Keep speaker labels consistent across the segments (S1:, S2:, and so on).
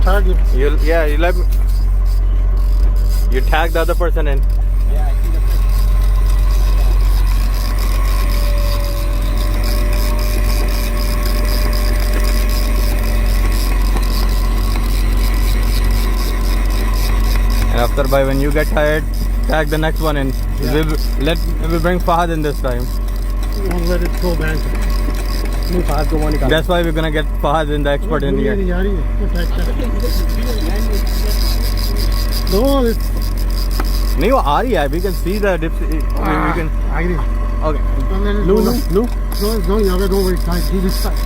S1: tag him.
S2: You let me. You tag the other person in.
S3: Yeah, I see the fish.
S2: And after by when you get tired, tag the next one in.
S1: Yeah.
S2: We bring Fahad in this time.
S1: Don't let it go back. नहीं Fahd को वहाँ निकाल.
S2: That's why we're gonna get Fahad in the expert in here.
S1: नहीं आ रही है. वो tag कर. No, it's.
S2: नहीं वो आ रही है. We can see the dip. We can.
S1: आ गई.
S2: Okay.
S1: Lou. No, यहाँ पे don't wait. Try do this side.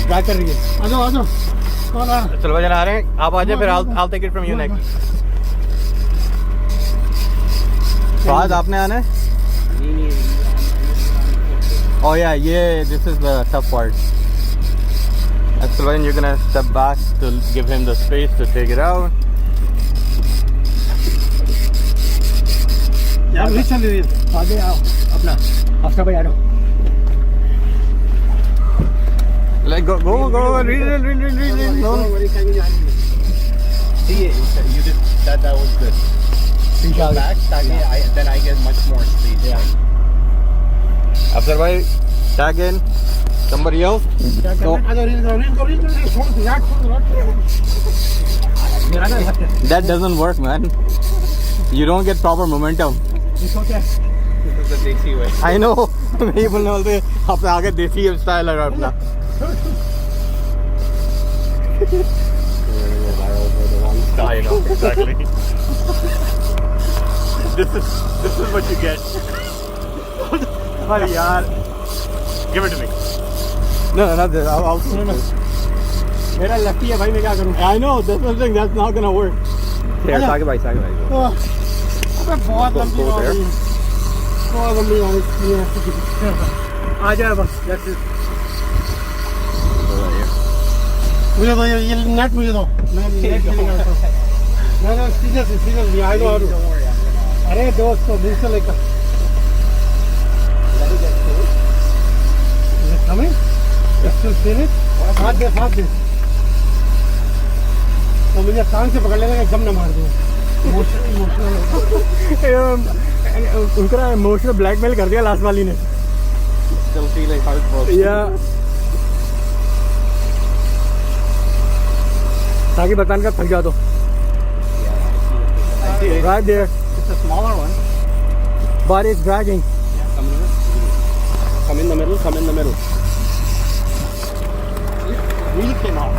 S1: Try कर रही है. आ जाओ. कौन आ?
S2: चलो भाई आ रहे हैं. आप आ जाए फिर I'll take it from you next. Fahad आपने आना है? Oh yeah, this is the tough part. And so then you're gonna step back to give him the space to take it out.
S1: यार नहीं चल रही है. आगे आओ अपना. आफ्टर भाई आ जाओ.
S2: Like go, read it. No.
S3: See, you did that was good. Go back, then I get much more space.
S1: Yeah.
S2: After bhai, tag in somebody else. So, that doesn't work, man. You don't get proper momentum.
S1: It's okay.
S3: This is the desi way.
S2: I know. मैं बोलने वाले अपने आगे देसी style लगा अपना.
S3: I know exactly. This is what you get.
S2: अरे यार.
S3: Give it to me.
S2: No, not this. I'll
S1: मेरा लकी है भाई मैं क्या करूं.
S2: I know. That's something that's not gonna work. Here, Saqib bhai.
S1: अबे बहुत लंबी हो गई. बहुत लंबी हो गई. आ जाए बस. That's it. मुझे तो ये नेट मुझे दो. मैं नेट खेलूंगा. मैं सीरियसली आई नो. अरे दोस्त तो दिल से लेकर. Is it coming? It's still finished? हाथ दे. तो मुझे कान से पकड़ लेना एकदम न मार दो. उनका इमोशनल ब्लैकमेल कर दिया लास्ट वाली ने.
S3: Still feeling heartbroken.
S1: Yeah. ताकि बताने का थक जा तो.
S3: I see it.
S1: Right there.
S3: It's a smaller one.
S1: But it's dragging.
S3: Come in the middle. Come in the middle. Really came out.